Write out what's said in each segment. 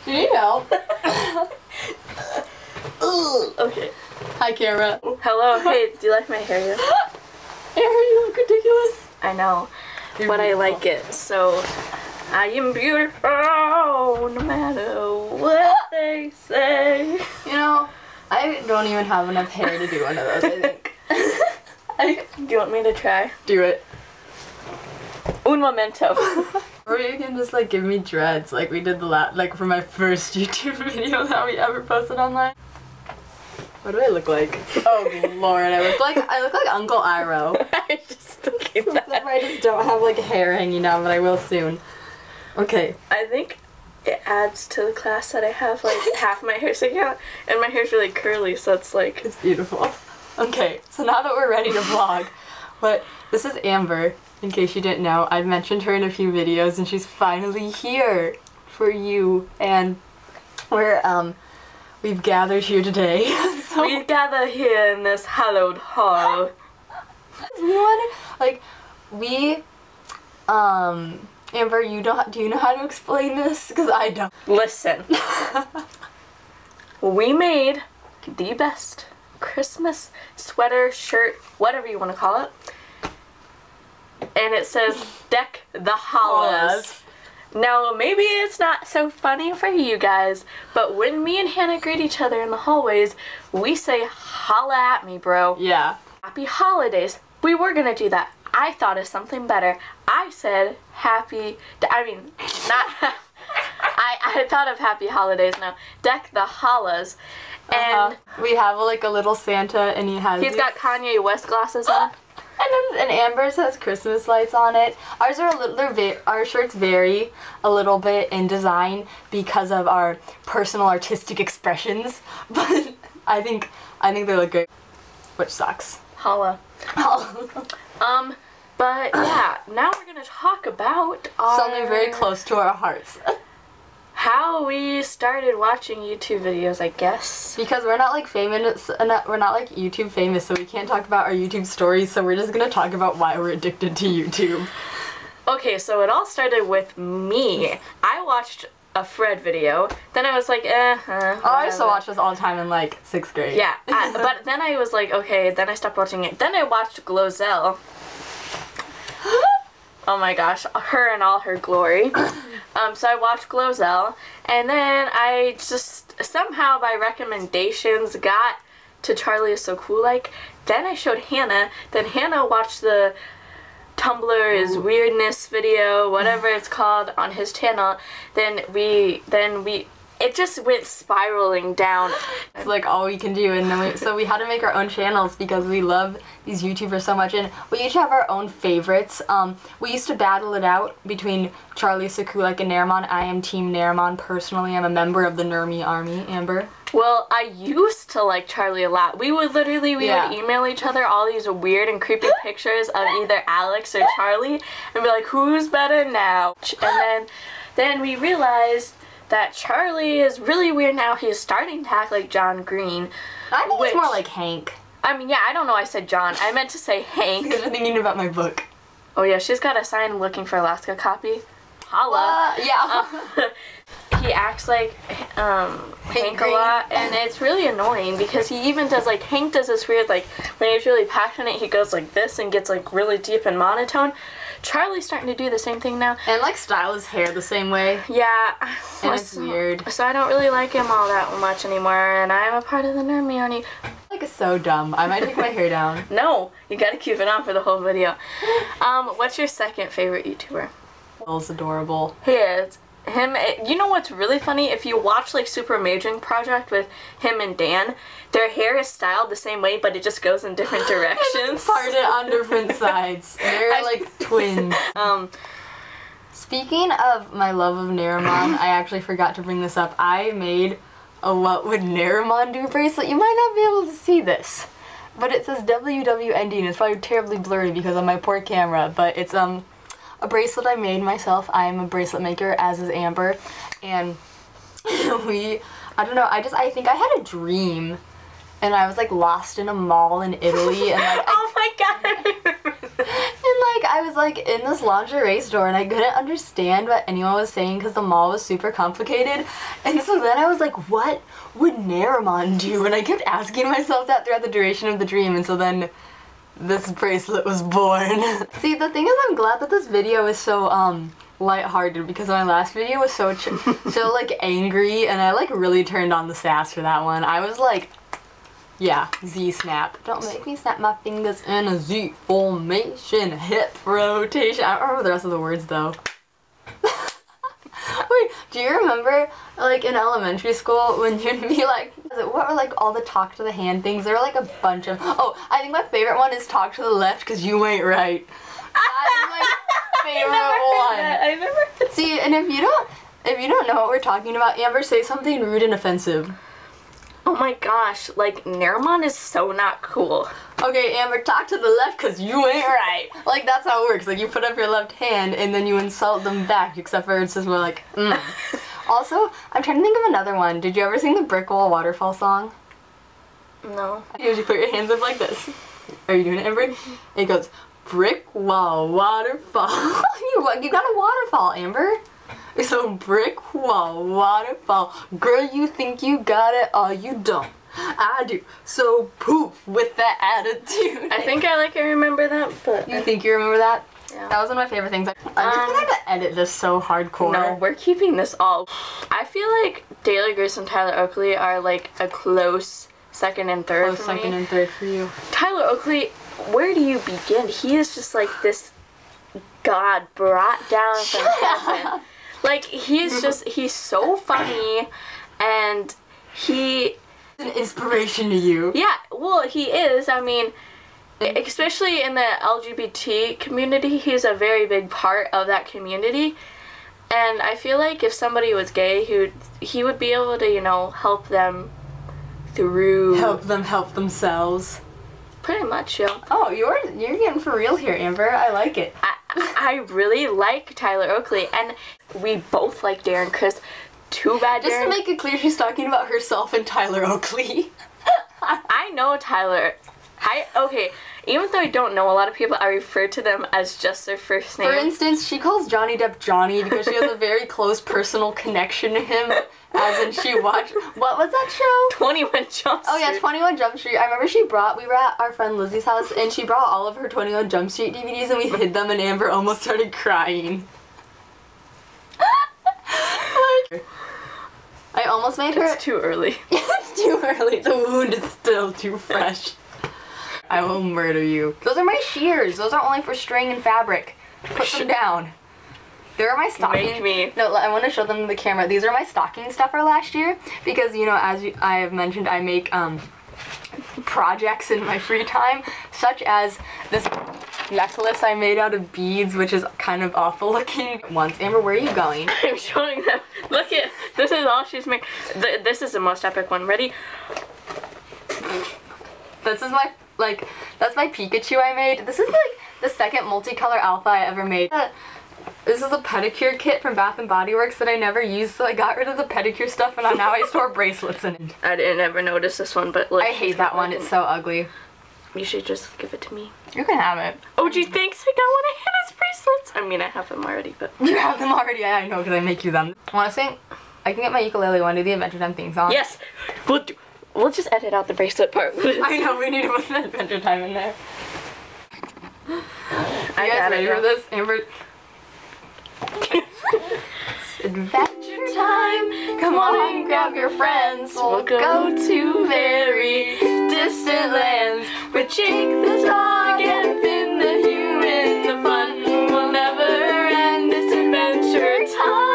Do you need help? Okay. Hi, camera. Hello. Hey, do you like my hair yet? Aaron, you look ridiculous. I know, You're but beautiful. I like it. So, I am beautiful no matter what they say. You know, I don't even have enough hair to do one of those, I think. Do you want me to try? Do it. Un momento. Or you can just like give me dreads like we did like for my first YouTube video that we ever posted online. What do I look like? Oh Lord, I look like Uncle Iroh. I just thinking that. I just don't have like hair hanging down, but I will soon. Okay. I think it adds to the class that I have like half my hair sticking out, and my hair's really curly, so it's like It's beautiful. Okay, so now that we're ready to vlog, but this is Amber, in case you didn't know. I've mentioned her in a few videos, and she's finally here for you, and we've gathered here today. So we gather here in this hallowed hall. Amber, do you know how to explain this? Because I don't. Listen. We made the best Christmas sweater, shirt, whatever you want to call it. And it says, Deck the Hollows. Now, maybe it's not so funny for you guys, but when me and Hannah greet each other in the hallways, we say, holla at me, bro. Yeah. Happy holidays. We were gonna do that. I thought of something better. I said I thought of happy holidays now. Deck the Hollows. And we have like a little Santa, and he's got Kanye West glasses on. And Amber's has Christmas lights on it. Ours are our shirts vary a little bit in design because of our personal artistic expressions, but I think they look good. Which sucks. Holla. But yeah, now we're gonna talk about something very close to our hearts. How we started watching YouTube videos, I guess. Because we're not like famous, we're not like YouTube famous, so we can't talk about our YouTube stories, so we're just gonna talk about why we're addicted to YouTube. Okay, so it all started with me. I watched a Fred video, then I was like, I used to watch this all the time in like 6th grade. Yeah, but then I was like, okay, then I stopped watching it. Then I watched Glozell. Oh my gosh, her in all her glory. So I watched Glozell, and then I just somehow by recommendations got to Charlie Is So Cool Like. Then I showed Hannah, then Hannah watched the Tumblr is Weirdness video, whatever it's called, on his channel. Then it just went spiraling down. It's like all we can do, and then so we had to make our own channels because we love these YouTubers so much, and we each have our own favorites. We used to battle it out between Charlie Sakulak and Narimon. I am Team Narimon personally. I'm a member of the Nermi army. Amber? Well, I used to like Charlie a lot. We would email each other all these weird and creepy pictures of either Alex or Charlie, and be like, who's better now? And then we realized that Charlie is really weird now. He is starting to act like John Green. I think it's more like Hank. I mean, yeah, I don't know, I said John. I meant to say Hank. Because I'm thinking about my book. Oh yeah, she's got a sign looking for Alaska copy. Holla. Yeah. He acts like Hank a lot, and it's really annoying because he even does, like, Hank does this weird, like, when he's really passionate, he goes like this and gets, like, really deep and monotone. Charlie's starting to do the same thing now. And, like, style his hair the same way. Yeah. And it's weird. So I don't really like him all that much anymore, and I'm a part of the Nermi army. Like, it's so dumb. I might take my hair down. No, you gotta keep it on for the whole video. What's your second favorite YouTuber? Will's adorable. He is. You know what's really funny? If you watch like Super Amazing Project with him and Dan, their hair is styled the same way, but it just goes in different directions. Parted on different sides. They're like twins. Speaking of my love of Narimon, I actually forgot to bring this up. I made a What Would Narimon Do bracelet. You might not be able to see this, but it says WWND, and it's probably terribly blurry because of my poor camera, but it's a bracelet I made myself. I'm a bracelet maker, as is Amber, and I don't know, I think I had a dream, and I was like lost in a mall in Italy, and like oh my god. and like I was like in this lingerie store and I couldn't understand what anyone was saying because the mall was super complicated. And so then I was like, what would Naramon do? And I kept asking myself that throughout the duration of the dream, and so then this bracelet was born. See, the thing is, I'm glad that this video is so lighthearted, because my last video was so like angry, and I like really turned on the sass for that one. I was like, yeah, Z snap. Don't make me snap my fingers in a Z formation, hip rotation. I don't remember the rest of the words though. Wait, do you remember like in elementary school when you'd be like, what were like all the talk to the hand things? There were like a bunch of, oh, I think my favorite one is talk to the left because you ain't right. That is my favorite one. I never. See, and if you don't know what we're talking about, Amber, say something rude and offensive. Oh my gosh, like Naramon is so not cool. Okay, Amber, talk to the left because you ain't right. Like, that's how it works. Like, you put up your left hand and then you insult them back, except for it's just more like, Also, I'm trying to think of another one. Did you ever sing the Brick Wall Waterfall song? No. You usually put your hands up like this. Are you doing it, Amber? It goes, brick wall waterfall. You got a waterfall, Amber. So brick wall waterfall. Girl, you think you got it? Oh, you don't. I do. So poof with that attitude. I think I remember that, but You think you remember that? Yeah. That was one of my favorite things. I'm just gonna have to edit this so hardcore. No, we're keeping this all. I feel like Daily Grace and Tyler Oakley are like a close second and third Close for second me. and third for you. Tyler Oakley, where do you begin? He is just like this god brought down from heaven. Like, he's so funny, and he... An inspiration to you. Yeah, well, he is. I mean, especially in the LGBT community, he's a very big part of that community. And I feel like if somebody was gay, he would be able to, you know, help them through... Help them help themselves. Pretty much, yeah. Oh, you're getting for real here, Amber. I like it. I really like Tyler Oakley, and we both like Darren Criss. Too bad Darren... Just to make it clear, she's talking about herself and Tyler Oakley. I know Tyler. Okay, even though I don't know a lot of people, I refer to them as just their first name. For instance, she calls Johnny Depp Johnny because she has a very close personal connection to him. As in, she watched... What was that show? 21 Jump Street. Oh yeah, 21 Jump Street. I remember we were at our friend Lizzie's house, and she brought all of her 21 Jump Street DVDs, and we hid them, and Amber almost started crying. Like, I almost made her... It's too early. It's too early. The wound is still too fresh. I will murder you. Those are my shears. Those are only for string and fabric. Put them down. They're my stocking. Make me. No, I want to show them to the camera. These are my stocking stuffer last year because, you know, as I have mentioned, I make projects in my free time, such as this necklace I made out of beads, which is kind of awful looking. Once, Amber, where are you going? I'm showing them. Look at this is all she's made. This is the most epic one. Ready? This is my that's my Pikachu I made. This is like the second multicolor alpha I ever made. This is a pedicure kit from Bath & Body Works that I never used, so I got rid of the pedicure stuff, and now I store bracelets in it. I didn't ever notice this one, but look. I hate that one. It's so ugly. You should just give it to me. You can have it. Oh, gee, thanks. I got one of Hannah's bracelets. I mean, I have them already, but... You have them already? I know, because I make you them. Want to sing? I can get my ukulele one, do the Adventure Time theme song. Yes! We'll just edit out the bracelet part. I know, we need to put the Adventure Time in there. You guys ready for this? Amber... Adventure time, come on and grab your friends. We'll go to very distant lands with Jake the dog and Finn the human. The fun will never end. It's adventure time.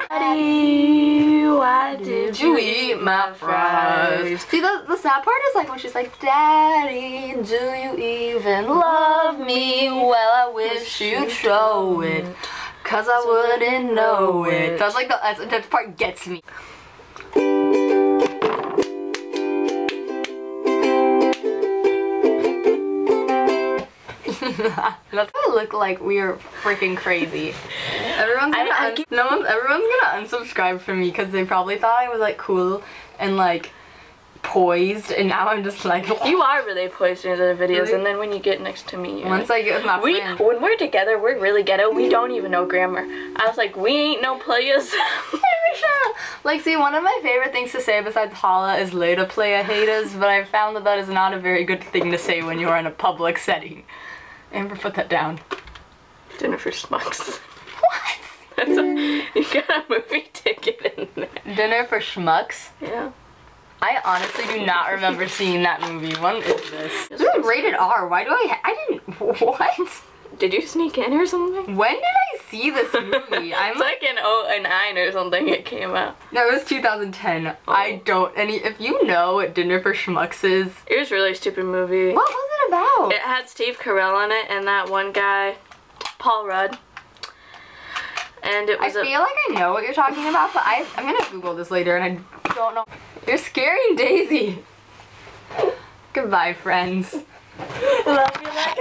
Daddy, why did you eat my fries? See, the sad part is like when she's like, Daddy, do you even love me? Well, I wish you'd show it. Cause I wouldn't know it. That's like that part gets me. That's gonna look like we're freaking crazy. Everyone's gonna unsubscribe from me because they probably thought I was like cool and like, poised, and now I'm just like... You are really poised in the videos, Really? and then when you get next to me, Once I get with my friend... when we're together, we're really ghetto. We don't even know grammar. I was like, we ain't no players. Like, see, one of my favorite things to say besides holla is later playa haters, but I've found that that is not a very good thing to say when you're in a public setting. Amber, put that down. Dinner for schmucks. What? You got a movie ticket in there. Dinner for schmucks? Yeah. I honestly do not remember seeing that movie. What is this? This is rated R. Why do I didn't... What? Did you sneak in or something? When did I see this movie? It's like in 09 or something it came out. No, it was 2010. I don't... If you know what Dinner for Schmucks is... It was a really stupid movie. What was it about? It had Steve Carell in it and that one guy, Paul Rudd. And it was I feel like I know what you're talking about, but I'm gonna Google this later and I don't know. You're scaring Daisy. Goodbye, friends. Love you like